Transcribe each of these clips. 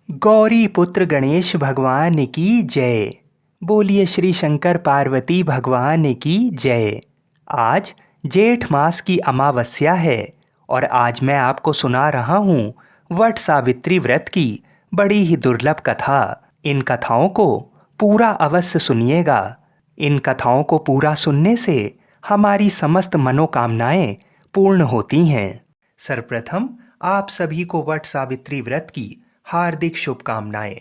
गौरी पुत्र गणेश भगवान की जय। बोलिए श्री शंकर पार्वती भगवान की जय। आज जेठ मास की अमावस्या है और आज मैं आपको सुना रहा हूँ वट सावित्री व्रत की बड़ी ही दुर्लभ कथा। इन कथाओं को पूरा अवश्य सुनिएगा। इन कथाओं को पूरा सुनने से हमारी समस्त मनोकामनाएं पूर्ण होती हैं। सर्वप्रथम आप सभी को वट सावित्री व्रत की हार्दिक शुभकामनाएं।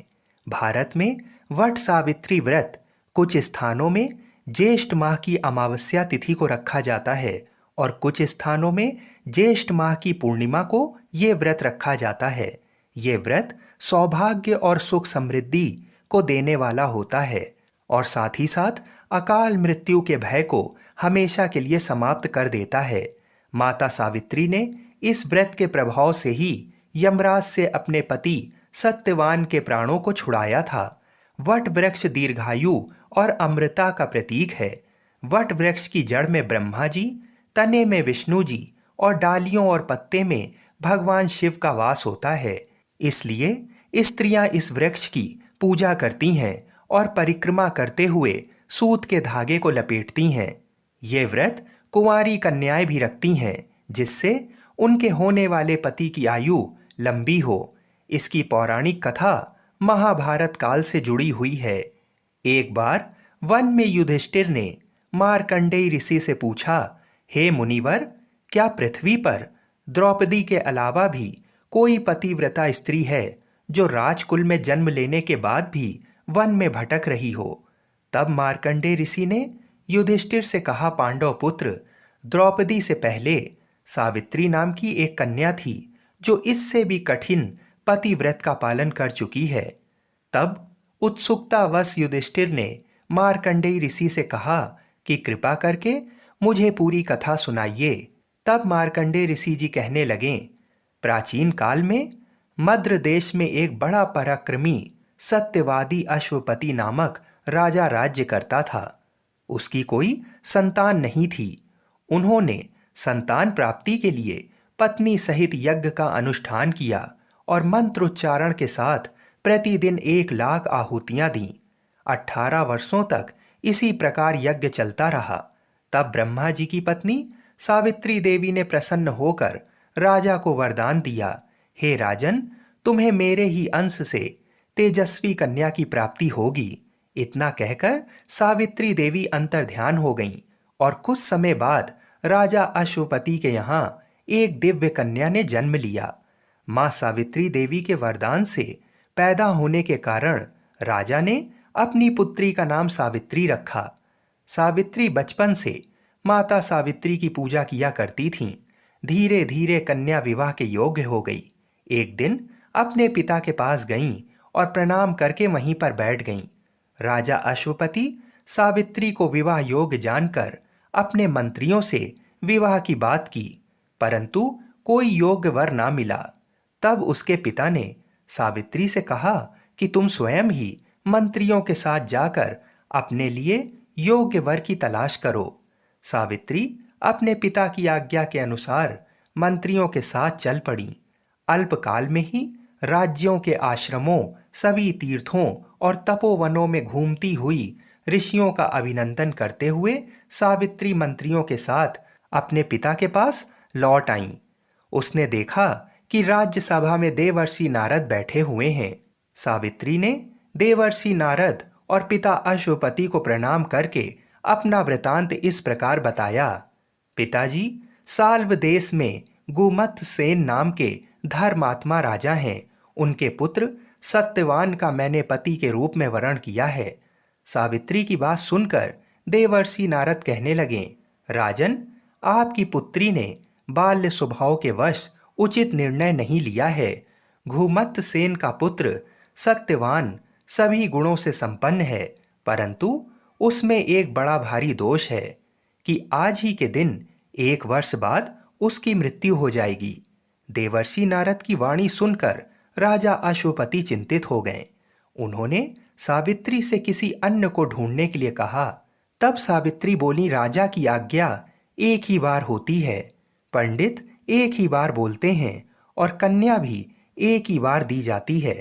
भारत में वट सावित्री व्रत कुछ स्थानों में ज्येष्ठ माह की अमावस्या तिथि को रखा जाता है और कुछ स्थानों में ज्येष्ठ माह की पूर्णिमा को ये व्रत रखा जाता है। ये व्रत सौभाग्य और सुख समृद्धि को देने वाला होता है और साथ ही साथ अकाल मृत्यु के भय को हमेशा के लिए समाप्त कर देता है। माता सावित्री ने इस व्रत के प्रभाव से ही यमराज से अपने पति सत्यवान के प्राणों को छुड़ाया था। वट वृक्ष दीर्घायु और अमृता का प्रतीक है। वट वृक्ष की जड़ में ब्रह्मा जी, तने में विष्णु जी और डालियों और पत्ते में भगवान शिव का वास होता है। इसलिए स्त्रियां इस वृक्ष की पूजा करती हैं और परिक्रमा करते हुए सूत के धागे को लपेटती हैं। ये व्रत कुंवारी कन्याएं भी रखती हैं, जिससे उनके होने वाले पति की आयु लंबी हो। इसकी पौराणिक कथा महाभारत काल से जुड़ी हुई है। एक बार वन में युधिष्ठिर ने मार्कंडेय ऋषि से पूछा, हे मुनिवर, क्या पृथ्वी पर द्रौपदी के अलावा भी कोई पतिव्रता स्त्री है जो राजकुल में जन्म लेने के बाद भी वन में भटक रही हो? तब मार्कंडेय ऋषि ने युधिष्ठिर से कहा, पांडव पुत्र, द्रौपदी से पहले सावित्री नाम की एक कन्या थी जो इससे भी कठिन पतिव्रत का पालन कर चुकी है। तब उत्सुकतावश युधिष्ठिर ने मार्कंडेय ऋषि से कहा कि कृपा करके मुझे पूरी कथा सुनाइए। तब मार्कंडेय ऋषि जी कहने लगे, प्राचीन काल में मद्र देश में एक बड़ा पराक्रमी सत्यवादी अश्वपति नामक राजा राज्य करता था। उसकी कोई संतान नहीं थी। उन्होंने संतान प्राप्ति के लिए पत्नी सहित यज्ञ का अनुष्ठान किया और मंत्रोच्चारण के साथ प्रतिदिन 1,00,000 आहुतियां दी। 18 वर्षों तक इसी प्रकार यज्ञ चलता रहा। तब ब्रह्मा जी की पत्नी सावित्री देवी ने प्रसन्न होकर राजा को वरदान दिया, हे राजन, तुम्हें मेरे ही अंश से तेजस्वी कन्या की प्राप्ति होगी। इतना कहकर सावित्री देवी अंतर्ध्यान हो गईं और कुछ समय बाद राजा अश्वपति के यहाँ एक दिव्य कन्या ने जन्म लिया। मां सावित्री देवी के वरदान से पैदा होने के कारण राजा ने अपनी पुत्री का नाम सावित्री रखा। सावित्री बचपन से माता सावित्री की पूजा किया करती थीं। धीरे धीरे कन्या विवाह के योग्य हो गई। एक दिन अपने पिता के पास गईं और प्रणाम करके वहीं पर बैठ गईं। राजा अश्वपति सावित्री को विवाह योग्य जानकर अपने मंत्रियों से विवाह की बात की, परंतु कोई योग्य वर ना मिला। तब उसके पिता ने सावित्री से कहा कि तुम स्वयं ही मंत्रियों के साथ जाकर अपने लिए योग्य वर की तलाश करो। सावित्री अपने पिता की आज्ञा के अनुसार मंत्रियों के साथ चल पड़ी। अल्पकाल में ही राज्यों के आश्रमों, सभी तीर्थों और तपोवनों में घूमती हुई ऋषियों का अभिनंदन करते हुए सावित्री मंत्रियों के साथ अपने पिता के पास लौट आईं। उसने देखा कि राज्यसभा में देवर्षि नारद बैठे हुए हैं। सावित्री ने देवर्षि नारद और पिता अश्वपति को प्रणाम करके अपना वृतांत इस प्रकार बताया। पिताजी, साल्व देश में गुमत सेन नाम के धर्मात्मा राजा हैं। उनके पुत्र सत्यवान का मैंने पति के रूप में वरण किया है। सावित्री की बात सुनकर देवर्षि नारद कहने लगे, राजन, आपकी पुत्री ने बाल्य स्वभाव के वश उचित निर्णय नहीं लिया है। घुमत सेन का पुत्र सत्यवान सभी गुणों से संपन्न है, परंतु उसमें एक बड़ा भारी दोष है कि आज ही के दिन 1 वर्ष बाद उसकी मृत्यु हो जाएगी। देवर्षि नारद की वाणी सुनकर राजा अश्वपति चिंतित हो गए। उन्होंने सावित्री से किसी अन्य को ढूंढने के लिए कहा। तब सावित्री बोली, राजा की आज्ञा एक ही बार होती है, पंडित एक ही बार बोलते हैं और कन्या भी एक ही बार दी जाती है।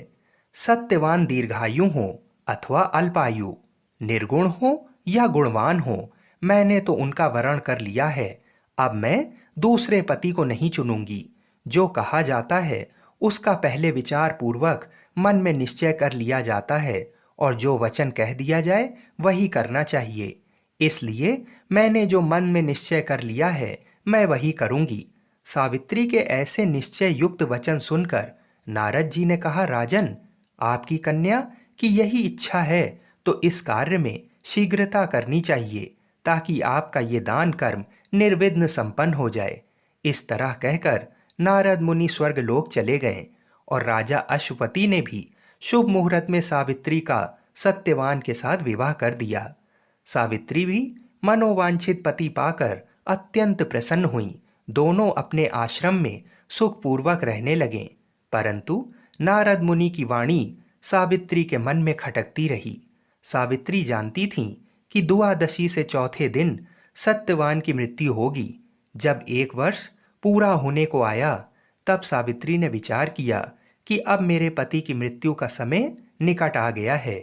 सत्यवान दीर्घायु हो अथवा अल्पायु, निर्गुण हो या गुणवान हो, मैंने तो उनका वरण कर लिया है। अब मैं दूसरे पति को नहीं चुनूंगी। जो कहा जाता है उसका पहले विचार पूर्वक मन में निश्चय कर लिया जाता है, और जो वचन कह दिया जाए वही करना चाहिए। इसलिए मैंने जो मन में निश्चय कर लिया है मैं वही करूंगी। सावित्री के ऐसे निश्चय युक्त वचन सुनकर नारद जी ने कहा, राजन, आपकी कन्या की यही इच्छा है तो इस कार्य में शीघ्रता करनी चाहिए, ताकि आपका ये दान कर्म निर्विघ्न संपन्न हो जाए। इस तरह कहकर नारद मुनि स्वर्गलोक चले गए, और राजा अश्वपति ने भी शुभ मुहूर्त में सावित्री का सत्यवान के साथ विवाह कर दिया। सावित्री भी मनोवांछित पति पाकर अत्यंत प्रसन्न हुई। दोनों अपने आश्रम में सुखपूर्वक रहने लगे। परंतु नारद मुनि की वाणी सावित्री के मन में खटकती रही। सावित्री जानती थीं कि द्वादशी से चौथे दिन सत्यवान की मृत्यु होगी। जब 1 वर्ष पूरा होने को आया, तब सावित्री ने विचार किया कि अब मेरे पति की मृत्यु का समय निकट आ गया है।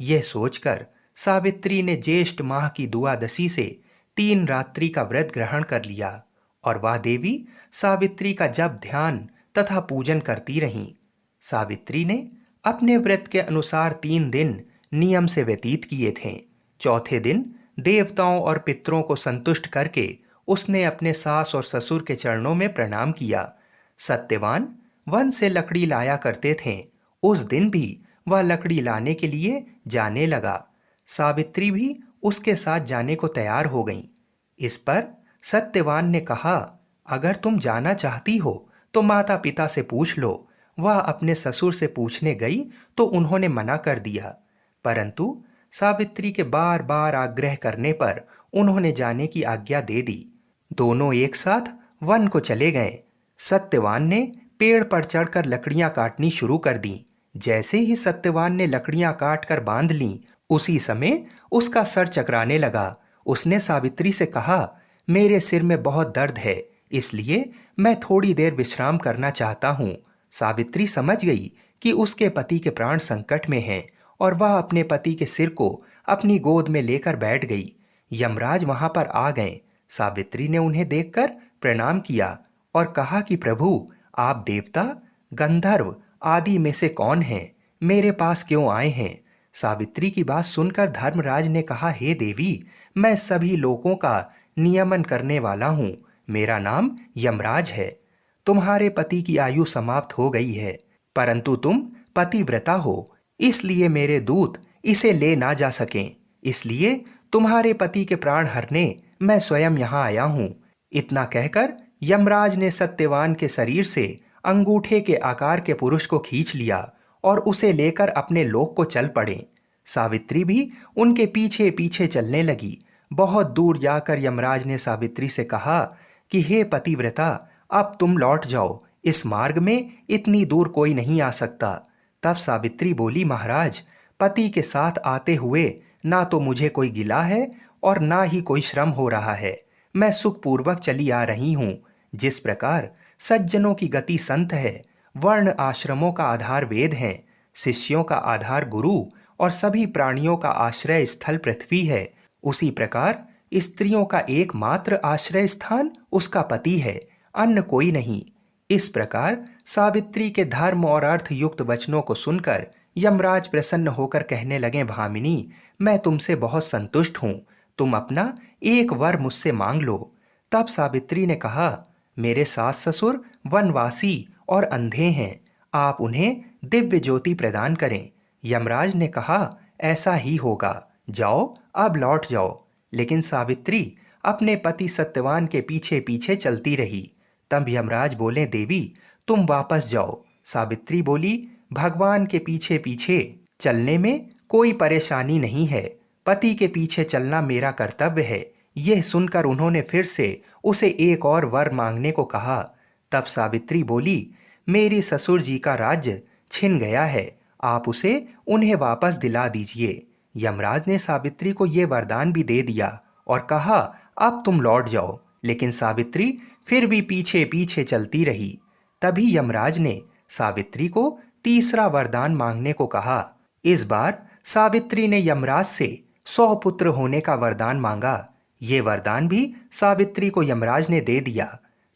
यह सोचकर सावित्री ने ज्येष्ठ माह की द्वादशी से 3 रात्रि का व्रत ग्रहण कर लिया, और वह देवी सावित्री का जप ध्यान तथा पूजन करती रहीं। सावित्री ने अपने व्रत के अनुसार 3 दिन नियम से व्यतीत किए थे। चौथे दिन देवताओं और पितरों को संतुष्ट करके उसने अपने सास और ससुर के चरणों में प्रणाम किया। सत्यवान वन से लकड़ी लाया करते थे। उस दिन भी वह लकड़ी लाने के लिए जाने लगा। सावित्री भी उसके साथ जाने को तैयार हो गई। इस पर सत्यवान ने कहा, अगर तुम जाना चाहती हो तो माता पिता से पूछ लो। वह अपने ससुर से पूछने गई तो उन्होंने मना कर दिया, परंतु सावित्री के बार बार आग्रह करने पर उन्होंने जाने की आज्ञा दे दी। दोनों एक साथ वन को चले गए। सत्यवान ने पेड़ पर चढ़कर लकड़ियां काटनी शुरू कर दी। जैसे ही सत्यवान ने लकड़ियां काट कर बांध लीं, उसी समय उसका सर चकराने लगा। उसने सावित्री से कहा, मेरे सिर में बहुत दर्द है, इसलिए मैं थोड़ी देर विश्राम करना चाहता हूँ। सावित्री समझ गई कि उसके पति के प्राण संकट में हैं, और वह अपने पति के सिर को अपनी गोद में लेकर बैठ गई। यमराज वहां पर आ गए। सावित्री ने उन्हें देखकर प्रणाम किया और कहा कि प्रभु, आप देवता, गंधर्व आदि में से कौन हैं? मेरे पास क्यों आए हैं? सावित्री की बात सुनकर धर्मराज ने कहा, हे देवी, मैं सभी लोगों का नियमन करने वाला हूँ। मेरा नाम यमराज है। तुम्हारे पति की आयु समाप्त हो गई है, परंतु तुम पतिव्रता हो, इसलिए मेरे दूत इसे ले ना जा सकें। इसलिए तुम्हारे पति के प्राण हरने मैं स्वयं यहाँ आया हूँ। इतना कहकर यमराज ने सत्यवान के शरीर से अंगूठे के आकार के पुरुष को खींच लिया और उसे लेकर अपने लोक को चल पड़े। सावित्री भी उनके पीछे पीछे चलने लगी। बहुत दूर जाकर यमराज ने सावित्री से कहा कि हे पतिव्रता, अब तुम लौट जाओ। इस मार्ग में इतनी दूर कोई नहीं आ सकता। तब सावित्री बोली, महाराज, पति के साथ आते हुए ना तो मुझे कोई गिला है और ना ही कोई श्रम हो रहा है। मैं सुखपूर्वक चली आ रही हूँ। जिस प्रकार सज्जनों की गति संत है, वर्ण आश्रमों का आधार वेद है, शिष्यों का आधार गुरु और सभी प्राणियों का आश्रय स्थल पृथ्वी है, उसी प्रकार स्त्रियों का एकमात्र आश्रय स्थान उसका पति है, अन्य कोई नहीं। इस प्रकार सावित्री के धर्म और अर्थ युक्त वचनों को सुनकर यमराज प्रसन्न होकर कहने लगे, भामिनी, मैं तुमसे बहुत संतुष्ट हूँ। तुम अपना एक वर मुझसे मांग लो। तब सावित्री ने कहा, मेरे सास ससुर वनवासी और अंधे हैं, आप उन्हें दिव्य ज्योति प्रदान करें। यमराज ने कहा, ऐसा ही होगा, जाओ, अब लौट जाओ। लेकिन सावित्री अपने पति सत्यवान के पीछे पीछे चलती रही। तब यमराज बोले, देवी, तुम वापस जाओ। सावित्री बोली, भगवान के पीछे पीछे चलने में कोई परेशानी नहीं है, पति के पीछे चलना मेरा कर्तव्य है। यह सुनकर उन्होंने फिर से उसे एक और वर मांगने को कहा। तब सावित्री बोली, मेरी ससुर जी का राज्य छिन गया है, आप उसे उन्हें वापस दिला दीजिए। यमराज ने सावित्री को यह वरदान भी दे दिया और कहा, अब तुम लौट जाओ। लेकिन सावित्री फिर भी पीछे पीछे चलती रही। तभी यमराज ने सावित्री को तीसरा वरदान मांगने को कहा। इस बार सावित्री ने यमराज से 100 पुत्र होने का वरदान मांगा। ये वरदान भी सावित्री को यमराज ने दे दिया।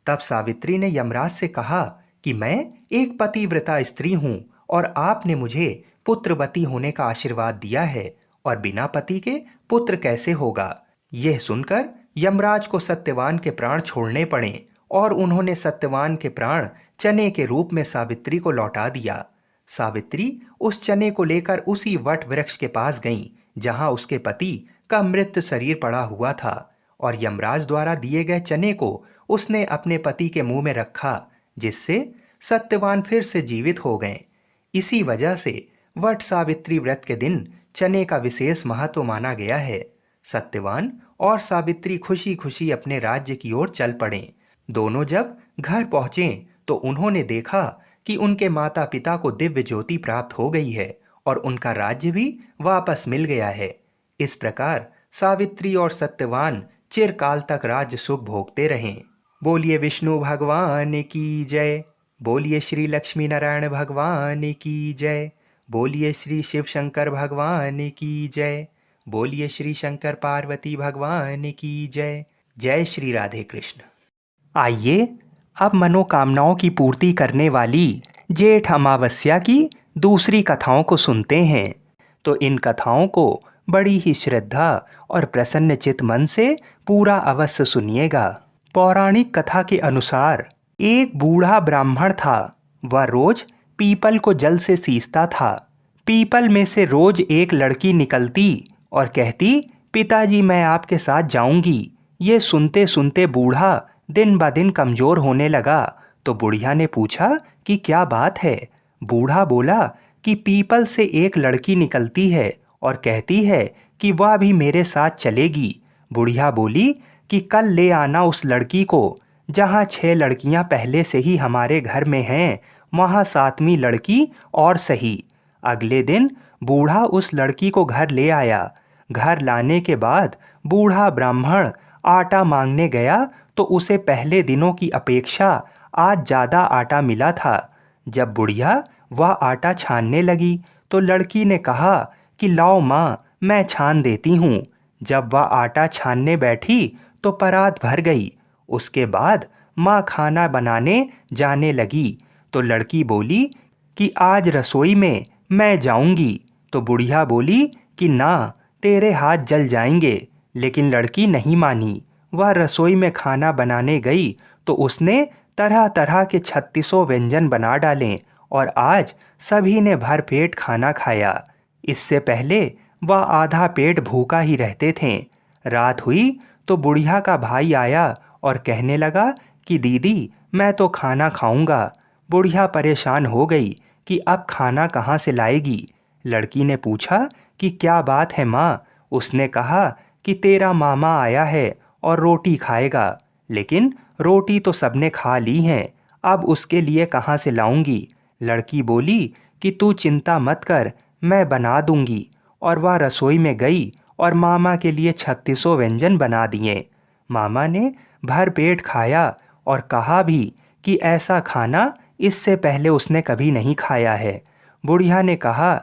तब सावित्री ने यमराज से कहा कि मैं एक पतिव्रता स्त्री हूँ और आपने मुझे पुत्रवती होने का आशीर्वाद दिया है, और बिना पति के पुत्र कैसे होगा। यह सुनकर यमराज को सत्यवान के प्राण छोड़ने पड़े और उन्होंने सत्यवान के प्राण चने के रूप में सावित्री को लौटा दिया। सावित्री उस चने को लेकर उसी वट वृक्ष के पास गईं, जहां उसके पति का मृत शरीर पड़ा हुआ था, और यमराज द्वारा दिए गए चने को उसने अपने पति के मुंह में रखा, जिससे सत्यवान फिर से जीवित हो गए। इसी वजह से वट सावित्री व्रत के दिन चने का विशेष महत्व माना गया है। सत्यवान और सावित्री खुशी खुशी अपने राज्य की ओर चल पड़े। दोनों जब घर पहुंचे तो उन्होंने देखा कि उनके माता पिता को दिव्य ज्योति प्राप्त हो गई है और उनका राज्य भी वापस मिल गया है। इस प्रकार सावित्री और सत्यवान चिरकाल तक राज्य सुख भोगते रहे। बोलिए विष्णु भगवान की जय। बोलिए श्री लक्ष्मी नारायण भगवान की जय। बोलिए श्री शिव शंकर भगवान की जय। बोलिए श्री शंकर पार्वती भगवान की जय। जय श्री राधे कृष्ण। आइए अब मनोकामनाओं की पूर्ति करने वाली जेठ अमावस्या की दूसरी कथाओं को सुनते हैं। तो इन कथाओं को बड़ी ही श्रद्धा और प्रसन्न चित्त मन से पूरा अवश्य सुनिएगा। पौराणिक कथा के अनुसार एक बूढ़ा ब्राह्मण था। वह रोज पीपल को जल से सींचता था। पीपल में से रोज एक लड़की निकलती और कहती, पिताजी मैं आपके साथ जाऊंगी। ये सुनते सुनते बूढ़ा दिन ब दिन कमजोर होने लगा। तो बुढ़िया ने पूछा कि क्या बात है। बूढ़ा बोला कि पीपल से एक लड़की निकलती है और कहती है कि वह भी मेरे साथ चलेगी। बुढ़िया बोली कि कल ले आना उस लड़की को। जहाँ 6 लड़कियाँ पहले से ही हमारे घर में हैं, वहाँ 7वीं लड़की और सही। अगले दिन बूढ़ा उस लड़की को घर ले आया। घर लाने के बाद बूढ़ा ब्राह्मण आटा मांगने गया तो उसे पहले दिनों की अपेक्षा आज ज़्यादा आटा मिला था। जब बुढ़िया वह आटा छानने लगी तो लड़की ने कहा कि लाओ माँ, मैं छान देती हूँ। जब वह आटा छानने बैठी तो परात भर गई। उसके बाद माँ खाना बनाने जाने लगी तो लड़की बोली कि आज रसोई में मैं जाऊंगी। तो बुढ़िया बोली कि ना, तेरे हाथ जल जाएंगे। लेकिन लड़की नहीं मानी। वह रसोई में खाना बनाने गई तो उसने तरह तरह के 36 व्यंजन बना डाले और आज सभी ने भर पेट खाना खाया। इससे पहले वह आधा पेट भूखा ही रहते थे। रात हुई तो बुढ़िया का भाई आया और कहने लगा कि दीदी मैं तो खाना खाऊंगा। बुढ़िया परेशान हो गई कि अब खाना कहाँ से लाएगी। लड़की ने पूछा कि क्या बात है माँ। उसने कहा कि तेरा मामा आया है और रोटी खाएगा, लेकिन रोटी तो सबने खा ली है, अब उसके लिए कहाँ से लाऊंगी। लड़की बोली कि तू चिंता मत कर, मैं बना दूंगी। और वह रसोई में गई और मामा के लिए 36 व्यंजन बना दिए। मामा ने भर पेट खाया और कहा भी कि ऐसा खाना इससे पहले उसने कभी नहीं खाया है। बुढ़िया ने कहा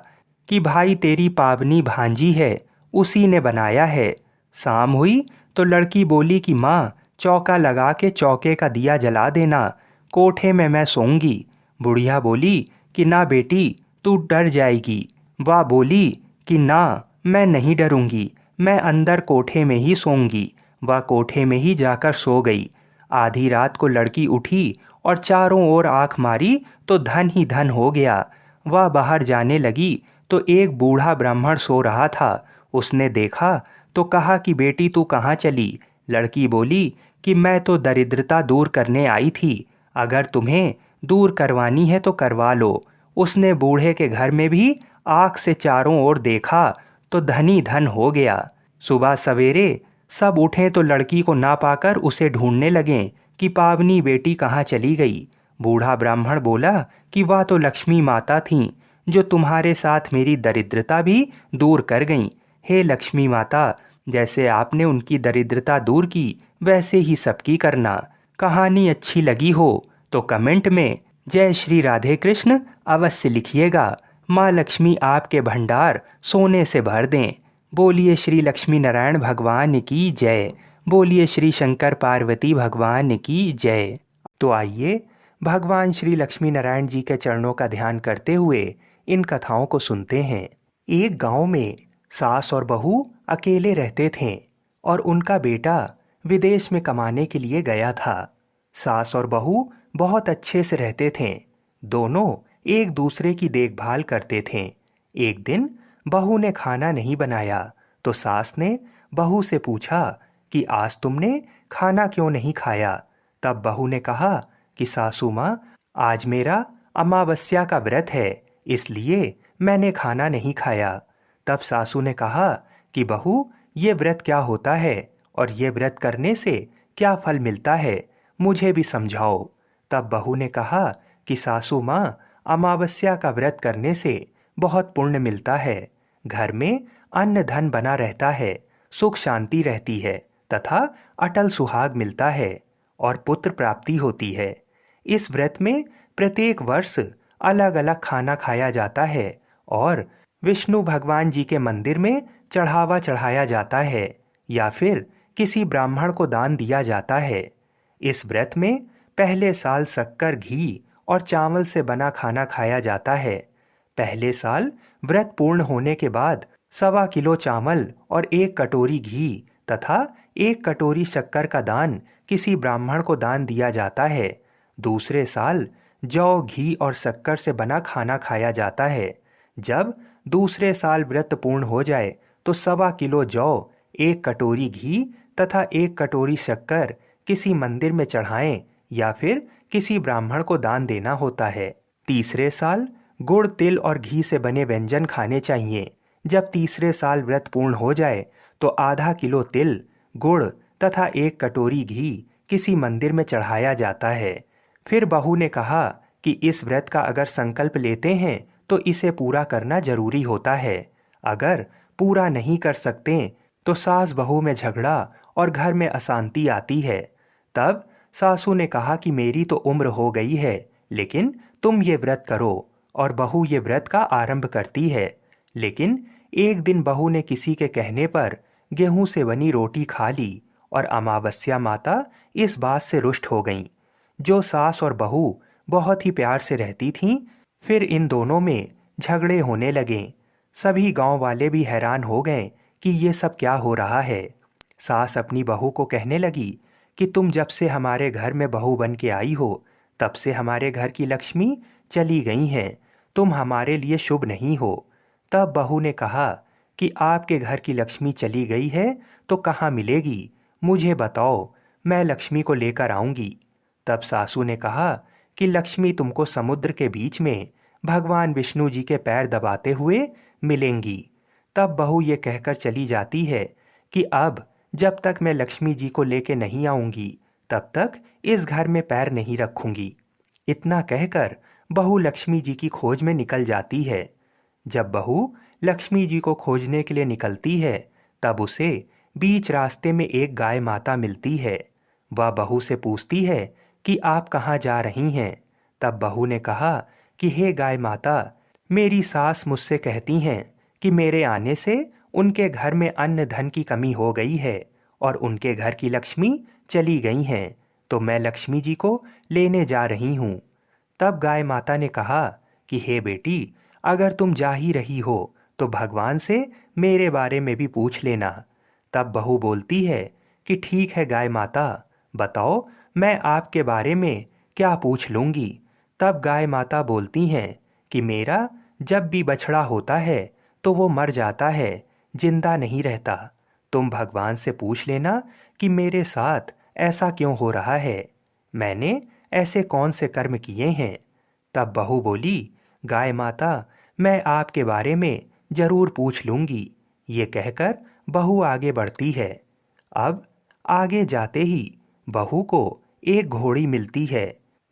कि भाई तेरी पावनी भांजी है, उसी ने बनाया है। शाम हुई तो लड़की बोली कि माँ, चौका लगा के चौके का दिया जला देना, कोठे में मैं सोऊंगी। बुढ़िया बोली कि ना बेटी, तू डर जाएगी। वह बोली कि ना, मैं नहीं डरूंगी, मैं अंदर कोठे में ही सोऊंगी। वह कोठे में ही जाकर सो गई। आधी रात को लड़की उठी और चारों ओर आंख मारी तो धन ही धन हो गया। वह बाहर जाने लगी तो एक बूढ़ा ब्राह्मण सो रहा था। उसने देखा तो कहा कि बेटी तू कहाँ चली। लड़की बोली कि मैं तो दरिद्रता दूर करने आई थी, अगर तुम्हें दूर करवानी है तो करवा लो। उसने बूढ़े के घर में भी आँख से चारों ओर देखा तो धनी धन हो गया। सुबह सवेरे सब उठे तो लड़की को ना पाकर उसे ढूंढने लगे कि पावनी बेटी कहाँ चली गई। बूढ़ा ब्राह्मण बोला कि वह तो लक्ष्मी माता थीं, जो तुम्हारे साथ मेरी दरिद्रता भी दूर कर गईं। हे लक्ष्मी माता, जैसे आपने उनकी दरिद्रता दूर की, वैसे ही सबकी करना। कहानी अच्छी लगी हो तो कमेंट में जय श्री राधे कृष्ण अवश्य लिखिएगा। माँ लक्ष्मी आपके भंडार सोने से भर दें। बोलिए श्री लक्ष्मी नारायण भगवान की जय। बोलिए श्री शंकर पार्वती भगवान की जय। तो आइए भगवान श्री लक्ष्मी नारायण जी के चरणों का ध्यान करते हुए इन कथाओं को सुनते हैं। एक गांव में सास और बहू अकेले रहते थे और उनका बेटा विदेश में कमाने के लिए गया था। सास और बहू बहुत अच्छे से रहते थे। दोनों एक दूसरे की देखभाल करते थे। एक दिन बहू ने खाना नहीं बनाया तो सास ने बहू से पूछा कि आज तुमने खाना क्यों नहीं खाया। तब बहू ने कहा कि सासू माँ, आज मेरा अमावस्या का व्रत है, इसलिए मैंने खाना नहीं खाया। तब सासू ने कहा कि बहू, ये व्रत क्या होता है और ये व्रत करने से क्या फल मिलता है, मुझे भी समझाओ। तब बहू ने कहा कि सासू माँ, अमावस्या का व्रत करने से बहुत पुण्य मिलता है। घर में अन्न धन बना रहता है, सुख शांति रहती है तथा अटल सुहाग मिलता है और पुत्र प्राप्ति होती है। इस व्रत में प्रत्येक वर्ष अलग अलग खाना खाया जाता है और विष्णु भगवान जी के मंदिर में चढ़ावा चढ़ाया जाता है या फिर किसी ब्राह्मण को दान दिया जाता है। इस व्रत में पहले साल शक्कर, घी और चावल से बना खाना खाया जाता है। पहले साल व्रत पूर्ण होने के बाद 1.25 किलो चावल और 1 कटोरी घी तथा 1 कटोरी शक्कर का दान किसी ब्राह्मण को दान दिया जाता है। दूसरे साल जौ, घी और शक्कर से बना खाना खाया जाता है। जब दूसरे साल व्रत पूर्ण हो जाए तो 1.25 किलो जौ, 1 कटोरी घी तथा 1 कटोरी शक्कर किसी मंदिर में चढ़ाएं या फिर किसी ब्राह्मण को दान देना होता है। तीसरे साल गुड़, तिल और घी से बने व्यंजन खाने चाहिए। जब तीसरे साल व्रत पूर्ण हो जाए तो आधा किलो तिल, गुड़ तथा 1 कटोरी घी किसी मंदिर में चढ़ाया जाता है। फिर बहू ने कहा कि इस व्रत का अगर संकल्प लेते हैं तो इसे पूरा करना जरूरी होता है। अगर पूरा नहीं कर सकते तो सास बहू में झगड़ा और घर में अशांति आती है। तब सासू ने कहा कि मेरी तो उम्र हो गई है, लेकिन तुम ये व्रत करो, और बहू ये व्रत का आरंभ करती है। लेकिन एक दिन बहू ने किसी के कहने पर गेहूं से बनी रोटी खा ली और अमावस्या माता इस बात से रुष्ट हो गईं। जो सास और बहू बहुत ही प्यार से रहती थीं, फिर इन दोनों में झगड़े होने लगे। सभी गांव वाले भी हैरान हो गए कि ये सब क्या हो रहा है। सास अपनी बहू को कहने लगी कि तुम जब से हमारे घर में बहू बन के आई हो, तब से हमारे घर की लक्ष्मी चली गई हैं। तुम हमारे लिए शुभ नहीं हो। तब बहू ने कहा कि आपके घर की लक्ष्मी चली गई है तो कहाँ मिलेगी, मुझे बताओ, मैं लक्ष्मी को लेकर आऊंगी। तब सासू ने कहा कि लक्ष्मी तुमको समुद्र के बीच में भगवान विष्णु जी के पैर दबाते हुए मिलेंगी। तब बहू ये कहकर चली जाती है कि अब जब तक मैं लक्ष्मी जी को लेके नहीं आऊंगी तब तक इस घर में पैर नहीं रखूंगी। इतना कहकर बहू लक्ष्मी जी की खोज में निकल जाती है। जब बहू लक्ष्मी जी को खोजने के लिए निकलती है तब उसे बीच रास्ते में एक गाय माता मिलती है। वह बहू से पूछती है कि आप कहाँ जा रही हैं। तब बहू ने कहा कि हे गाय माता, मेरी सास मुझसे कहती हैं कि मेरे आने से उनके घर में अन्न धन की कमी हो गई है और उनके घर की लक्ष्मी चली गई हैं, तो मैं लक्ष्मी जी को लेने जा रही हूँ। तब गाय माता ने कहा कि हे बेटी, अगर तुम जा ही रही हो तो भगवान से मेरे बारे में भी पूछ लेना। तब बहू बोलती है कि ठीक है गाय माता, बताओ मैं आपके बारे में क्या पूछ लूँगी। तब गाय माता बोलती हैं कि मेरा जब भी बछड़ा होता है तो वो मर जाता है, जिंदा नहीं रहता। तुम भगवान से पूछ लेना कि मेरे साथ ऐसा क्यों हो रहा है, मैंने ऐसे कौन से कर्म किए हैं। तब बहू बोली, गाय माता, मैं आपके बारे में जरूर पूछ लूँगी। ये कहकर बहू आगे बढ़ती है। अब आगे जाते ही बहू को एक घोड़ी मिलती है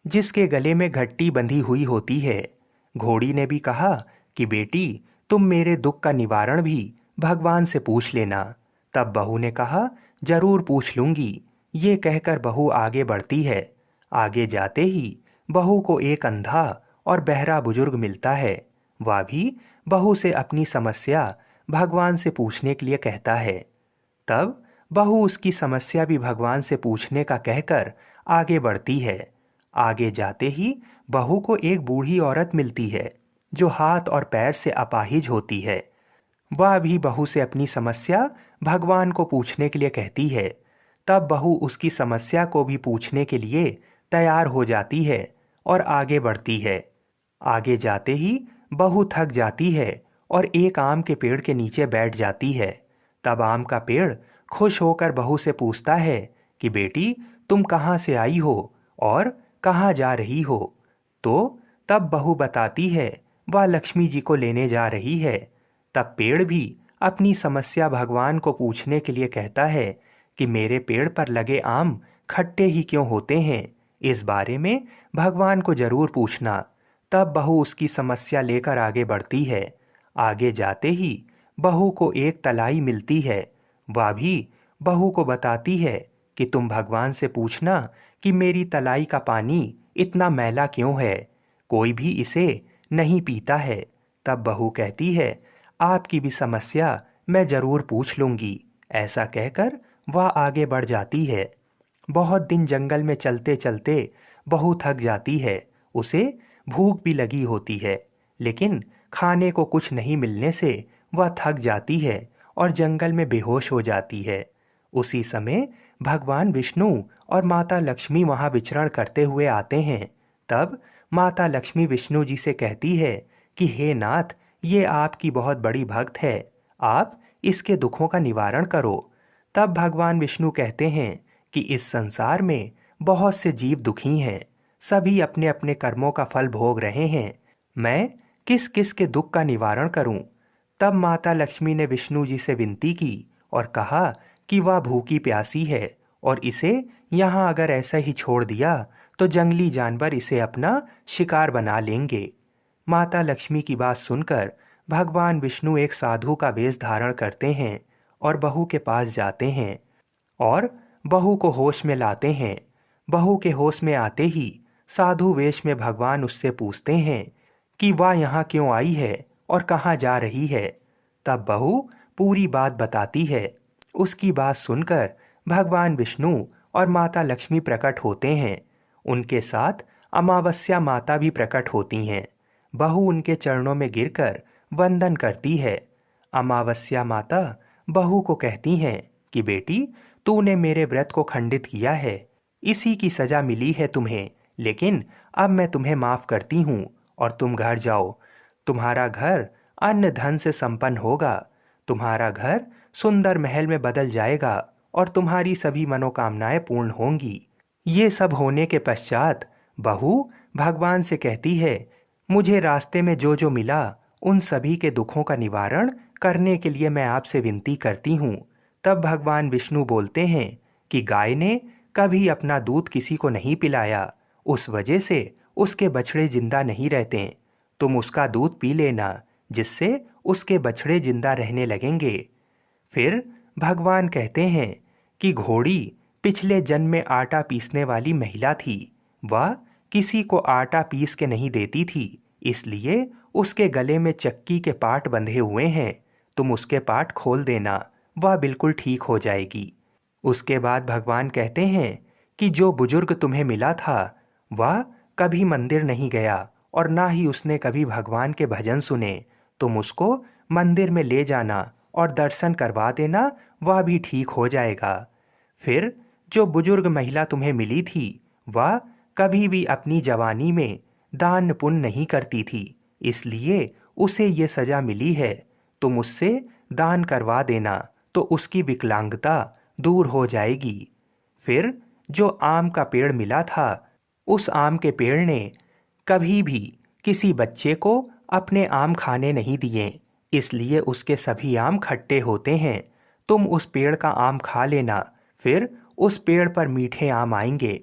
जिसके गले में घट्टी बंधी हुई होती है। घोड़ी ने भी कहा कि बेटी, तुम मेरे दुख का निवारण भी भगवान से पूछ लेना। तब बहू ने कहा, जरूर पूछ लूँगी। ये कहकर बहू आगे बढ़ती है। आगे जाते ही बहू को एक अंधा और बहरा बुजुर्ग मिलता है। वह भी बहू से अपनी समस्या भगवान से पूछने के लिए कहता है। तब बहू उसकी समस्या भी भगवान से पूछने का कहकर आगे बढ़ती है। आगे जाते ही बहू को एक बूढ़ी औरत मिलती है जो हाथ और पैर से अपाहिज होती है। वह भी बहू से अपनी समस्या भगवान को पूछने के लिए कहती है। तब बहू उसकी समस्या को भी पूछने के लिए तैयार हो जाती है और आगे बढ़ती है। आगे जाते ही बहू थक जाती है और एक आम के पेड़ के नीचे बैठ जाती है। तब आम का पेड़ खुश होकर बहू से पूछता है कि बेटी, तुम कहाँ से आई हो और कहाँ जा रही हो? तो तब बहू बताती है वह लक्ष्मी जी को लेने जा रही है। तब पेड़ भी अपनी समस्या भगवान को पूछने के लिए कहता है कि मेरे पेड़ पर लगे आम खट्टे ही क्यों होते हैं, इस बारे में भगवान को जरूर पूछना। तब बहू उसकी समस्या लेकर आगे बढ़ती है। आगे जाते ही बहू को एक तलाई मिलती है। वह भी बहू को बताती है कि तुम भगवान से पूछना कि मेरी तलाई का पानी इतना मैला क्यों है, कोई भी इसे नहीं पीता है। तब बहू कहती है आपकी भी समस्या मैं जरूर पूछ लूंगी। ऐसा कहकर वह आगे बढ़ जाती है। बहुत दिन जंगल में चलते चलते बहू थक जाती है। उसे भूख भी लगी होती है, लेकिन खाने को कुछ नहीं मिलने से वह थक जाती है और जंगल में बेहोश हो जाती है। उसी समय भगवान विष्णु और माता लक्ष्मी वहाँ विचरण करते हुए आते हैं। तब माता लक्ष्मी विष्णु जी से कहती है कि हे नाथ, ये आपकी बहुत बड़ी भक्त है, आप इसके दुखों का निवारण करो। तब भगवान विष्णु कहते हैं कि इस संसार में बहुत से जीव दुखी हैं, सभी अपने अपने कर्मों का फल भोग रहे हैं, मैं किस किस के दुख का निवारण करूं? तब माता लक्ष्मी ने विष्णु जी से विनती की और कहा कि वह भूखी प्यासी है और इसे यहाँ अगर ऐसा ही छोड़ दिया तो जंगली जानवर इसे अपना शिकार बना लेंगे। माता लक्ष्मी की बात सुनकर भगवान विष्णु एक साधु का वेश धारण करते हैं और बहू के पास जाते हैं और बहू को होश में लाते हैं। बहू के होश में आते ही साधु वेश में भगवान उससे पूछते हैं कि वह यहाँ क्यों आई है और कहाँ जा रही है। तब बहू पूरी बात बताती है। उसकी बात सुनकर भगवान विष्णु और माता लक्ष्मी प्रकट होते हैं। उनके साथ अमावस्या माता भी प्रकट होती हैं। बहू उनके चरणों में गिरकर वंदन करती है। अमावस्या माता बहू को कहती हैं कि बेटी, तूने मेरे व्रत को खंडित किया है, इसी की सजा मिली है तुम्हें, लेकिन अब मैं तुम्हें माफ करती हूँ और तुम घर जाओ। तुम्हारा घर अन्न धन से संपन्न होगा, तुम्हारा घर सुंदर महल में बदल जाएगा और तुम्हारी सभी मनोकामनाएं पूर्ण होंगी। ये सब होने के पश्चात बहू भगवान से कहती है मुझे रास्ते में जो जो मिला उन सभी के दुखों का निवारण करने के लिए मैं आपसे विनती करती हूँ। तब भगवान विष्णु बोलते हैं कि गाय ने कभी अपना दूध किसी को नहीं पिलाया, उस वजह से उसके बछड़े जिंदा नहीं रहते। तुम उसका दूध पी लेना, जिससे उसके बछड़े जिंदा रहने लगेंगे। फिर भगवान कहते हैं कि घोड़ी पिछले जन्म में आटा पीसने वाली महिला थी। वह किसी को आटा पीस के नहीं देती थी, इसलिए उसके गले में चक्की के पाट बंधे हुए हैं। तुम उसके पाट खोल देना, वह बिल्कुल ठीक हो जाएगी। उसके बाद भगवान कहते हैं कि जो बुजुर्ग तुम्हें मिला था वह कभी मंदिर नहीं गया और ना ही उसने कभी भगवान के भजन सुने। तुम उसको मंदिर में ले जाना और दर्शन करवा देना, वह भी ठीक हो जाएगा। फिर जो बुजुर्ग महिला तुम्हें मिली थी वह कभी भी अपनी जवानी में दान पुण्य नहीं करती थी, इसलिए उसे ये सजा मिली है। तुम उससे दान करवा देना तो उसकी विकलांगता दूर हो जाएगी। फिर जो आम का पेड़ मिला था, उस आम के पेड़ ने कभी भी किसी बच्चे को अपने आम खाने नहीं दिए, इसलिए उसके सभी आम खट्टे होते हैं। तुम उस पेड़ का आम खा लेना, फिर उस पेड़ पर मीठे आम आएंगे।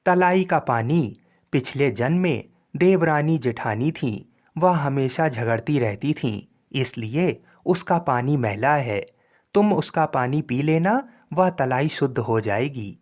तलाई का पानी पिछले जन्म में देवरानी जेठानी थी, वह हमेशा झगड़ती रहती थीं, इसलिए उसका पानी मैला है। तुम उसका पानी पी लेना, वह तलाई शुद्ध हो जाएगी।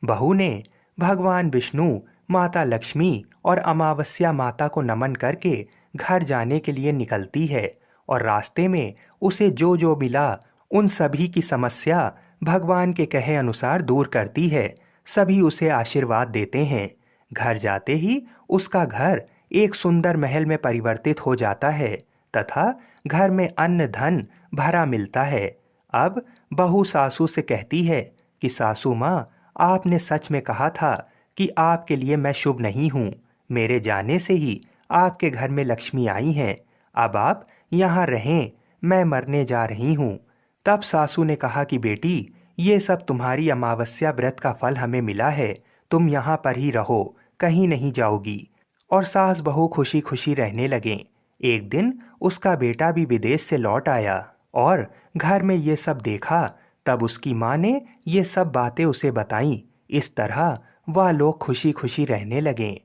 बहू ने भगवान विष्णु माता लक्ष्मी और अमावस्या माता को नमन करके घर जाने के लिए निकलती है और रास्ते में उसे जो जो मिला उन सभी की समस्या भगवान के कहे अनुसार दूर करती है। सभी उसे आशीर्वाद देते हैं। घर जाते ही उसका घर एक सुंदर महल में परिवर्तित हो जाता है तथा घर में अन्न धन भरा मिलता है। अब बहू सासू से कहती है कि सासू माँ, आपने सच में कहा था कि आपके लिए मैं शुभ नहीं हूँ। मेरे जाने से ही आपके घर में लक्ष्मी आई हैं। अब आप यहाँ रहें, मैं मरने जा रही हूँ। तब सासू ने कहा कि बेटी, ये सब तुम्हारी अमावस्या व्रत का फल हमें मिला है। तुम यहाँ पर ही रहो, कहीं नहीं जाओगी। और सास बहू खुशी खुशी रहने लगें। एक दिन उसका बेटा भी विदेश से लौट आया और घर में ये सब देखा। तब उसकी माँ ने ये सब बातें उसे बताईं। इस तरह वह लोग खुशी खुशी रहने लगें।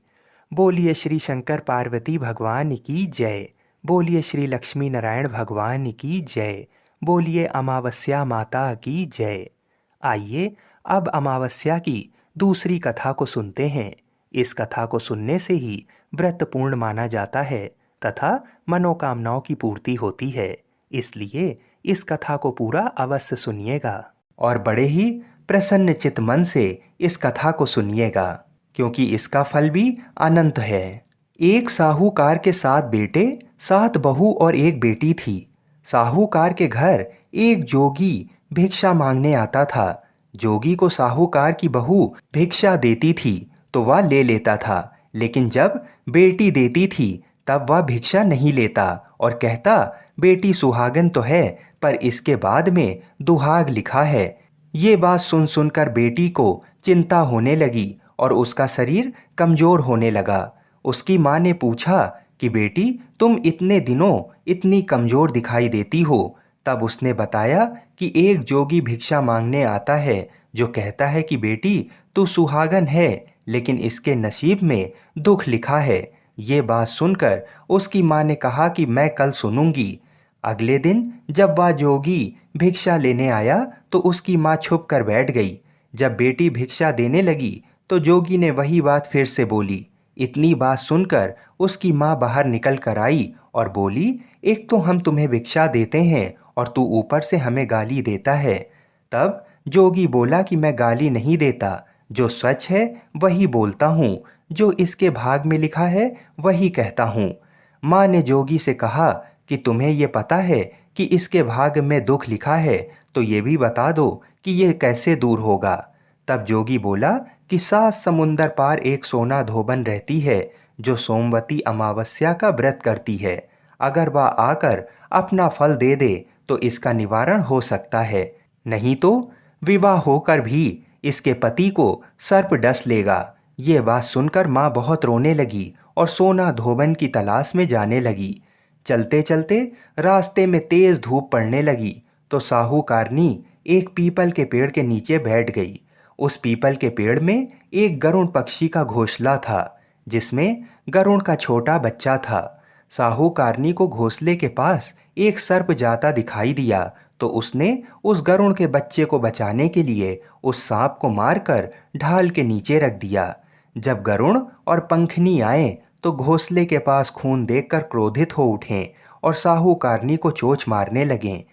बोलिए श्री शंकर पार्वती भगवान की जय। बोलिए श्री लक्ष्मी नारायण भगवान की जय। बोलिए अमावस्या माता की जय। आइए अब अमावस्या की दूसरी कथा को सुनते हैं। इस कथा को सुनने से ही व्रत पूर्ण माना जाता है तथा मनोकामनाओं की पूर्ति होती है। इसलिए इस कथा को पूरा अवश्य सुनिएगा और बड़े ही प्रसन्न चित्त मन से इस कथा को सुनिएगा, क्योंकि इसका फल भी अनंत है। एक साहूकार के 7 बेटे, 7 बहू और एक बेटी थी। साहूकार के घर एक जोगी भिक्षा मांगने आता था। जोगी को साहूकार की बहू भिक्षा देती थी तो वह ले लेता था, लेकिन जब बेटी देती थी तब वह भिक्षा नहीं लेता और कहता, बेटी सुहागन तो है पर इसके बाद में दुहाग लिखा है। ये बात सुन सुनकर बेटी को चिंता होने लगी और उसका शरीर कमजोर होने लगा। उसकी माँ ने पूछा कि बेटी, तुम इतने दिनों इतनी कमजोर दिखाई देती हो। तब उसने बताया कि एक जोगी भिक्षा मांगने आता है जो कहता है कि बेटी तू सुहागन है, लेकिन इसके नसीब में दुख लिखा है। ये बात सुनकर उसकी माँ ने कहा कि मैं कल सुनूंगी। अगले दिन जब वह जोगी भिक्षा लेने आया तो उसकी माँ छुप कर बैठ गई। जब बेटी भिक्षा देने लगी तो जोगी ने वही बात फिर से बोली। इतनी बात सुनकर उसकी माँ बाहर निकल कर आई और बोली, एक तो हम तुम्हें भिक्षा देते हैं और तू ऊपर से हमें गाली देता है। तब जोगी बोला कि मैं गाली नहीं देता, जो सच है वही बोलता हूँ, जो इसके भाग में लिखा है वही कहता हूँ। माँ ने जोगी से कहा कि तुम्हें ये पता है कि इसके भाग में दुख लिखा है, तो ये भी बता दो कि ये कैसे दूर होगा। तब जोगी बोला कि 7 समुंदर पार एक सोना धोबन रहती है जो सोमवती अमावस्या का व्रत करती है। अगर वह आकर अपना फल दे दे तो इसका निवारण हो सकता है, नहीं तो विवाह होकर भी इसके पति को सर्प डस लेगा। ये बात सुनकर माँ बहुत रोने लगी और सोना धोबन की तलाश में जाने लगी। चलते चलते रास्ते में तेज धूप पड़ने लगी तो साहूकारनी एक पीपल के पेड़ के नीचे बैठ गई। उस पीपल के पेड़ में एक गरुड़ पक्षी का घोंसला था, जिसमें गरुड़ का छोटा बच्चा था। साहूकारनी को घोंसले के पास एक सर्प जाता दिखाई दिया तो उसने उस गरुड़ के बच्चे को बचाने के लिए उस सांप को मारकर ढाल के नीचे रख दिया। जब गरुड़ और पंखनी आए तो घोंसले के पास खून देखकर क्रोधित हो उठे और साहूकारनी को चोंच मारने लगे।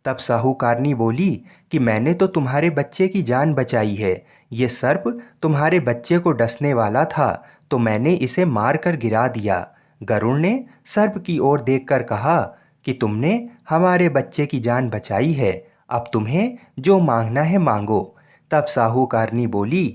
तब साहूकारनी बोली कि मैंने तो तुम्हारे बच्चे की जान बचाई है। ये सर्प तुम्हारे बच्चे को डसने वाला था तो मैंने इसे मार कर गिरा दिया। गरुड़ ने सर्प की ओर देखकर कहा कि तुमने हमारे बच्चे की जान बचाई है, अब तुम्हें जो मांगना है मांगो। तब साहूकारनी बोली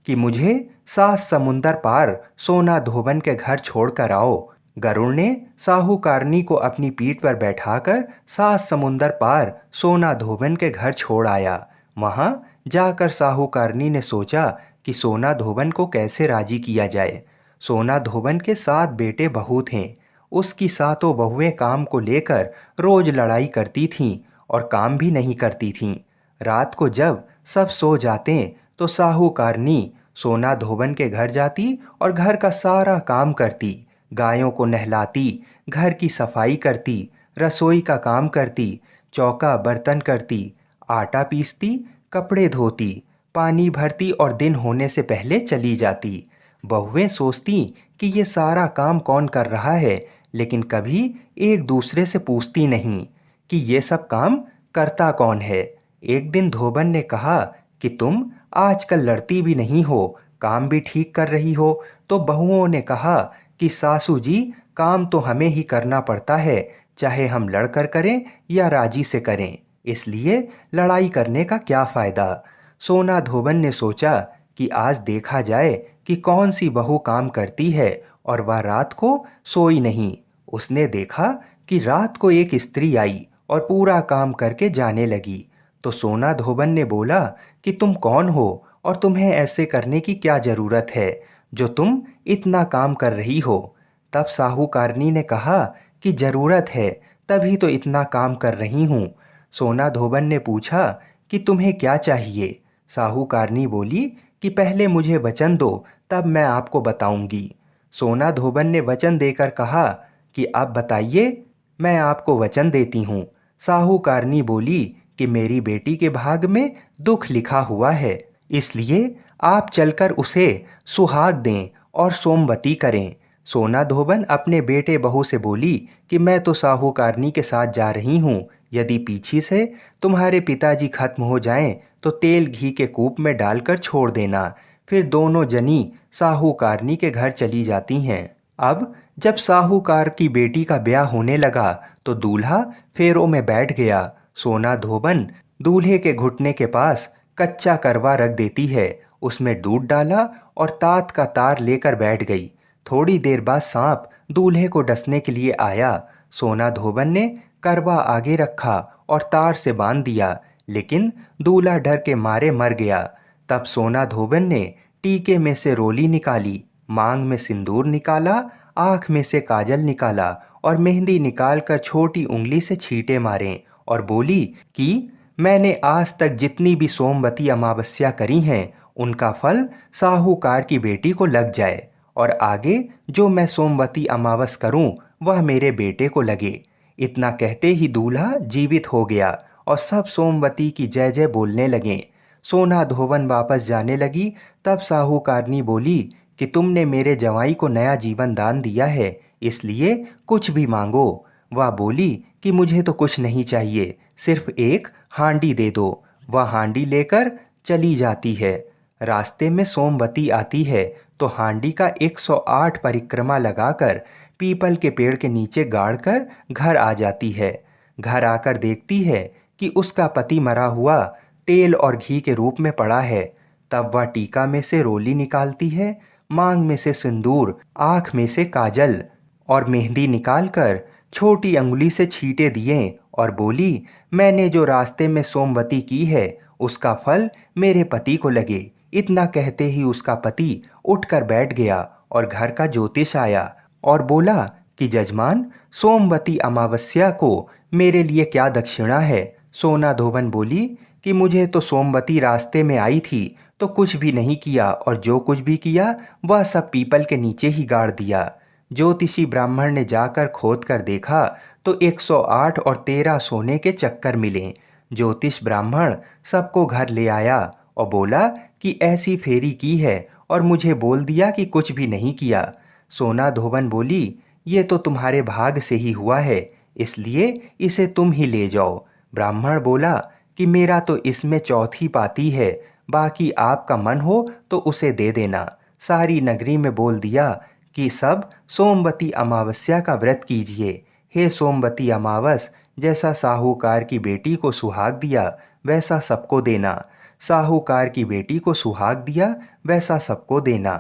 कि मुझे 7 समुंदर पार सोना धोबन के घर छोड़कर आओ। गरुड़ ने साहूकारनी को अपनी पीठ पर बैठाकर 7 समुंदर पार सोना धोबन के घर छोड़ आया। वहां जाकर साहूकारनी ने सोचा कि सोना धोबन को कैसे राजी किया जाए। सोना धोबन के 7 बेटे बहू थे। उसकी 7 बहुएं काम को लेकर रोज लड़ाई करती थीं और काम भी नहीं करती थीं। रात को जब सब सो जाते तो साहूकारनी सोना धोबन के घर जाती और घर का सारा काम करती। गायों को नहलाती, घर की सफाई करती, रसोई का काम करती, चौका बर्तन करती, आटा पीसती, कपड़े धोती, पानी भरती और दिन होने से पहले चली जाती। बहुएं सोचती कि ये सारा काम कौन कर रहा है, लेकिन कभी एक दूसरे से पूछती नहीं कि ये सब काम करता कौन है। एक दिन धोबन ने कहा कि तुम आजकल लड़ती भी नहीं हो, काम भी ठीक कर रही हो। तो बहुओं ने कहा कि सासू जी, काम तो हमें ही करना पड़ता है, चाहे हम लड़कर करें या राजी से करें, इसलिए लड़ाई करने का क्या फ़ायदा। सोना धोबन ने सोचा कि आज देखा जाए कि कौन सी बहू काम करती है, और वह रात को सोई नहीं। उसने देखा कि रात को एक स्त्री आई और पूरा काम करके जाने लगी। तो सोना धोबन ने बोला कि तुम कौन हो और तुम्हें ऐसे करने की क्या ज़रूरत है जो तुम इतना काम कर रही हो। तब साहूकारनी ने कहा कि ज़रूरत है, तभी तो इतना काम कर रही हूँ। सोना धोबन ने पूछा कि तुम्हें क्या चाहिए। साहूकारनी बोली कि पहले मुझे वचन दो, तब मैं आपको बताऊंगी। सोना धोबन ने वचन देकर कहा कि अब बताइए, मैं आपको वचन देती हूँ। साहूकारनी बोली कि मेरी बेटी के भाग में दुख लिखा हुआ है, इसलिए आप चलकर उसे सुहाग दें और सोमवती करें। सोना धोबन अपने बेटे बहू से बोली कि मैं तो साहूकारनी के साथ जा रही हूँ, यदि पीछे से तुम्हारे पिताजी खत्म हो जाएं तो तेल घी के कूप में डालकर छोड़ देना। फिर दोनों जनी साहूकारनी के घर चली जाती हैं। अब जब साहूकार की बेटी का ब्याह होने लगा तो दूल्हा फेरों में बैठ गया। सोना धोबन दूल्हे के घुटने के पास कच्चा करवा रख देती है, उसमें दूध डाला और तात का तार लेकर बैठ गई। थोड़ी देर बाद सांप दूल्हे को डसने के लिए आया। सोना धोबन ने करवा आगे रखा और तार से बांध दिया, लेकिन दूल्हा डर के मारे मर गया। तब सोना धोबन ने टीके में से रोली निकाली, मांग में सिंदूर निकाला, आँख में से काजल निकाला और मेहंदी निकालकर छोटी उंगली से छींटे मारे और बोली कि मैंने आज तक जितनी भी सोमवती अमावस्या करी हैं, उनका फल साहूकार की बेटी को लग जाए, और आगे जो मैं सोमवती अमावस करूं वह मेरे बेटे को लगे। इतना कहते ही दूल्हा जीवित हो गया और सब सोमवती की जय जय बोलने लगे। सोना धोबन वापस जाने लगी, तब साहूकारनी बोली कि तुमने मेरे जवाई को नया जीवन दान दिया है, इसलिए कुछ भी मांगो। वह बोली कि मुझे तो कुछ नहीं चाहिए, सिर्फ एक हांडी दे दो। वह हांडी लेकर चली जाती है। रास्ते में सोमवती आती है तो हांडी का 108 परिक्रमा लगाकर पीपल के पेड़ के नीचे गाड़कर घर आ जाती है। घर आकर देखती है कि उसका पति मरा हुआ तेल और घी के रूप में पड़ा है। तब वह टीका में से रोली निकालती है, मांग में से सिंदूर, आँख में से काजल और मेहंदी निकालकर छोटी अंगुली से छींटे दिए और बोली, मैंने जो रास्ते में सोमवती की है उसका फल मेरे पति को लगे। इतना कहते ही उसका पति उठकर बैठ गया और घर का ज्योतिष आया और बोला कि जजमान, सोमवती अमावस्या को मेरे लिए क्या दक्षिणा है। सोना धोबन बोली कि मुझे तो सोमवती रास्ते में आई थी तो कुछ भी नहीं किया, और जो कुछ भी किया वह सब पीपल के नीचे ही गाड़ दिया। ज्योतिषी ब्राह्मण ने जाकर खोद कर देखा तो 108 और 13 सोने के चक्कर मिले। ज्योतिष ब्राह्मण सबको घर ले आया और बोला कि ऐसी फेरी की है, और मुझे बोल दिया कि कुछ भी नहीं किया। सोना धोबन बोली, ये तो तुम्हारे भाग से ही हुआ है, इसलिए इसे तुम ही ले जाओ। ब्राह्मण बोला कि मेरा तो इसमें चौथी पाती है, बाकी आपका मन हो तो उसे दे देना। सारी नगरी में बोल दिया कि सब सोमवती अमावस्या का व्रत कीजिए। हे सोमवती अमावस, जैसा साहूकार की बेटी को सुहाग दिया वैसा सबको देना। साहूकार की बेटी को सुहाग दिया वैसा सबको देना।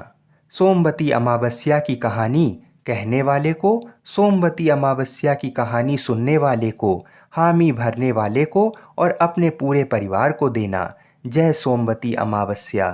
सोमवती अमावस्या की कहानी कहने वाले को, सोमवती अमावस्या की कहानी सुनने वाले को, हामी भरने वाले को और अपने पूरे परिवार को देना। जय सोमवती अमावस्या।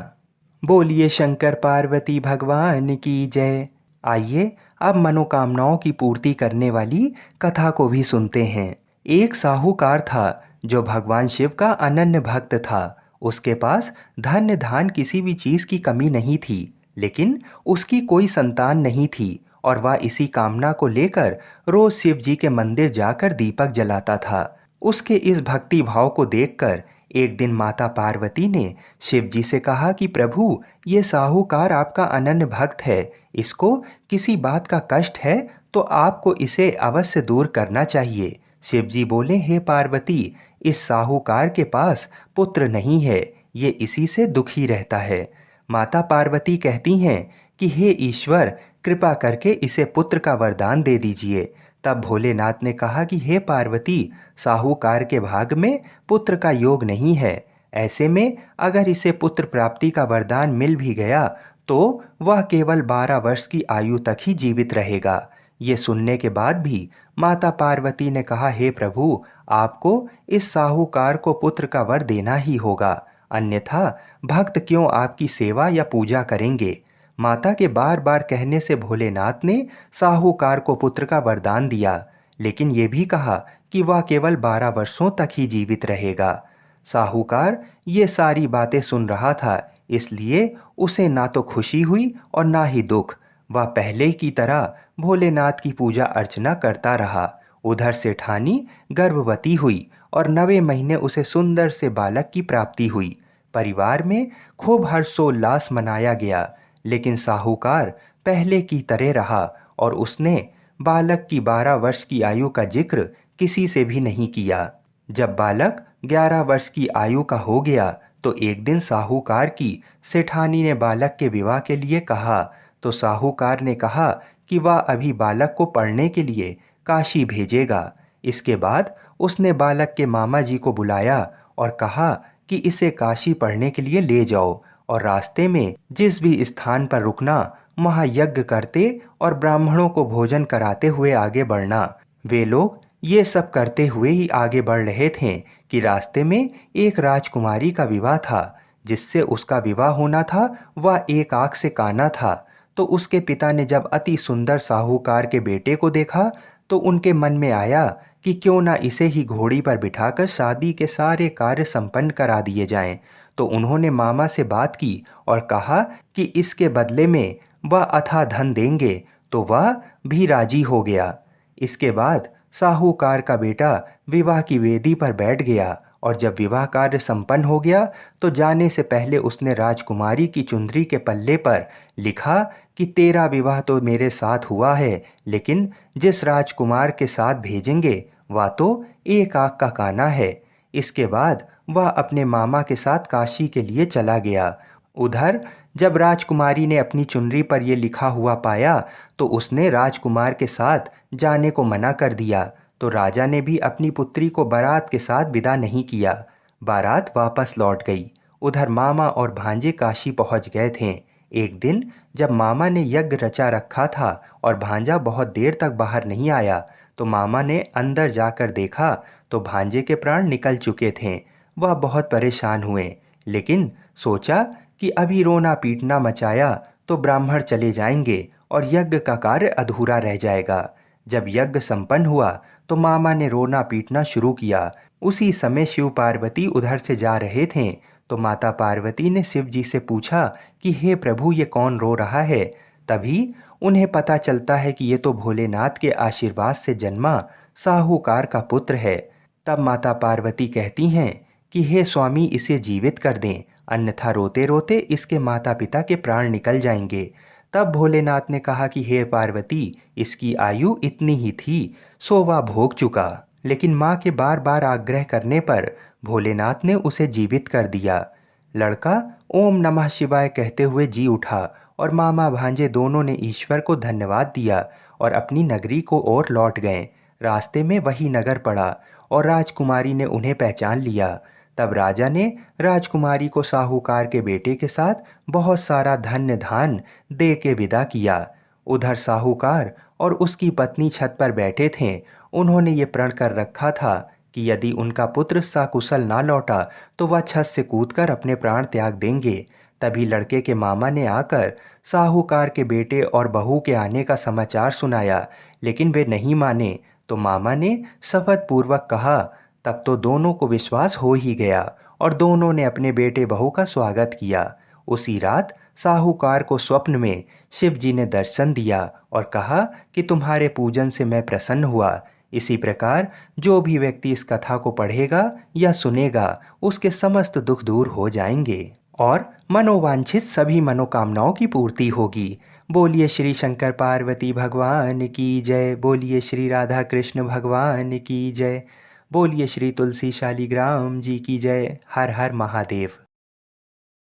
बोलिए शंकर पार्वती भगवान की जय। आइए अब मनोकामनाओं की पूर्ति करने वाली कथा को भी सुनते हैं। एक साहूकार था जो भगवान शिव का अनन्य भक्त था। उसके पास धन धान किसी भी चीज़ की कमी नहीं थी, लेकिन उसकी कोई संतान नहीं थी और वह इसी कामना को लेकर रोज शिव जी के मंदिर जाकर दीपक जलाता था। उसके इस भक्ति भाव को देखकर एक दिन माता पार्वती ने शिव जी से कहा कि प्रभु, ये साहूकार आपका अनन्य भक्त है, इसको किसी बात का कष्ट है तो आपको इसे अवश्य दूर करना चाहिए। शिव जी बोले, हे पार्वती, इस साहूकार के पास पुत्र नहीं है, ये इसी से दुखी रहता है। माता पार्वती कहती हैं कि हे ईश्वर, कृपा करके इसे पुत्र का वरदान दे दीजिए। तब भोलेनाथ ने कहा कि हे पार्वती, साहूकार के भाग में पुत्र का योग नहीं है। ऐसे में अगर इसे पुत्र प्राप्ति का वरदान मिल भी गया तो वह केवल 12 वर्ष की आयु तक ही जीवित रहेगा। ये सुनने के बाद भी माता पार्वती ने कहा, हे प्रभु, आपको इस साहूकार को पुत्र का वर देना ही होगा, अन्यथा भक्त क्यों आपकी सेवा या पूजा करेंगे। माता के बार बार कहने से भोलेनाथ ने साहूकार को पुत्र का वरदान दिया, लेकिन ये भी कहा कि वह केवल 12 वर्षों तक ही जीवित रहेगा। साहूकार ये सारी बातें सुन रहा था, इसलिए उसे ना तो खुशी हुई और ना ही दुख। वह पहले की तरह भोलेनाथ की पूजा अर्चना करता रहा। उधर सेठानी गर्भवती हुई और 9वें महीने उसे सुंदर से बालक की प्राप्ति हुई। परिवार में खूब हर्षोल्लास मनाया गया, लेकिन साहूकार पहले की तरह रहा और उसने बालक की 12 वर्ष की आयु का जिक्र किसी से भी नहीं किया। जब बालक 11 वर्ष की आयु का हो गया तो एक दिन साहूकार की सेठानी ने बालक के विवाह के लिए कहा, तो साहूकार ने कहा कि वह अभी बालक को पढ़ने के लिए काशी भेजेगा। इसके बाद उसने बालक के मामा जी को बुलाया और कहा कि इसे काशी पढ़ने के लिए ले जाओ और रास्ते में जिस भी स्थान पर रुकना वहाँ यज्ञ करते और ब्राह्मणों को भोजन कराते हुए आगे बढ़ना। वे लोग ये सब करते हुए ही आगे बढ़ रहे थे कि रास्ते में एक राजकुमारी का विवाह था। जिससे उसका विवाह होना था वह एक आँख से काना था। तो उसके पिता ने जब अति सुंदर साहूकार के बेटे को देखा तो उनके मन में आया कि क्यों ना इसे ही घोड़ी पर बिठाकर शादी के सारे कार्य संपन्न करा दिए जाएं। तो उन्होंने मामा से बात की और कहा कि इसके बदले में वह अथाह धन देंगे, तो वह भी राजी हो गया। इसके बाद साहूकार का बेटा विवाह की वेदी पर बैठ गया और जब विवाह कार्य संपन्न हो गया तो जाने से पहले उसने राजकुमारी की चुंदरी के पल्ले पर लिखा कि तेरा विवाह तो मेरे साथ हुआ है, लेकिन जिस राजकुमार के साथ भेजेंगे वह तो एक आँख का काना है। इसके बाद वह अपने मामा के साथ काशी के लिए चला गया। उधर जब राजकुमारी ने अपनी चुनरी पर यह लिखा हुआ पाया तो उसने राजकुमार के साथ जाने को मना कर दिया। तो राजा ने भी अपनी पुत्री को बारात के साथ विदा नहीं किया। बारात वापस लौट गई। उधर मामा और भांजे काशी पहुंच गए थे। एक दिन जब मामा ने यज्ञ रचा रखा था और भांजा बहुत देर तक बाहर नहीं आया तो मामा ने अंदर जाकर देखा तो भांजे के प्राण निकल चुके थे। वह बहुत परेशान हुए, लेकिन सोचा कि अभी रोना पीटना मचाया तो ब्राह्मण चले जाएंगे और यज्ञ का कार्य अधूरा रह जाएगा। जब यज्ञ संपन्न हुआ तो मामा ने रोना पीटना शुरू किया। उसी समय शिव पार्वती उधर से जा रहे थे तो माता पार्वती ने शिव जी से पूछा कि हे प्रभु, ये कौन रो रहा है। तभी उन्हें पता चलता है कि ये तो भोलेनाथ के आशीर्वाद से जन्मा साहूकार का पुत्र है। तब माता पार्वती कहती हैं कि हे स्वामी, इसे जीवित कर दें, अन्यथा रोते रोते इसके माता पिता के प्राण निकल जाएंगे। तब भोलेनाथ ने कहा कि हे पार्वती, इसकी आयु इतनी ही थी, सो वह भोग चुका। लेकिन माँ के बार बार आग्रह करने पर भोलेनाथ ने उसे जीवित कर दिया। लड़का ओम नमः शिवाय कहते हुए जी उठा और मामा भांजे दोनों ने ईश्वर को धन्यवाद दिया और अपनी नगरी को ओर लौट गए। रास्ते में वही नगर पड़ा और राजकुमारी ने उन्हें पहचान लिया। तब राजा ने राजकुमारी को साहूकार के बेटे के साथ बहुत सारा धन्य धान दे के विदा किया। उधर साहूकार और उसकी पत्नी छत पर बैठे थे। उन्होंने ये प्रण कर रखा था कि यदि उनका पुत्र सकुशल ना लौटा तो वह छत से कूदकर अपने प्राण त्याग देंगे। तभी लड़के के मामा ने आकर साहूकार के बेटे और बहू के आने का समाचार सुनाया, लेकिन वे नहीं माने। तो मामा ने शपथ पूर्वक कहा। तब तो दोनों को विश्वास हो ही गया और दोनों ने अपने बेटे बहू का स्वागत किया। उसी रात साहूकार को स्वप्न में शिव जी ने दर्शन दिया और कहा कि तुम्हारे पूजन से मैं प्रसन्न हुआ, इसी प्रकार जो भी व्यक्ति इस कथा को पढ़ेगा या सुनेगा उसके समस्त दुख दूर हो जाएंगे और मनोवांछित सभी मनोकामनाओं की पूर्ति होगी। बोलिए श्री शंकर पार्वती भगवान की जय। बोलिए श्री राधा कृष्ण भगवान की जय। बोलिए श्री तुलसी शालिग्राम जी की जय। हर हर महादेव।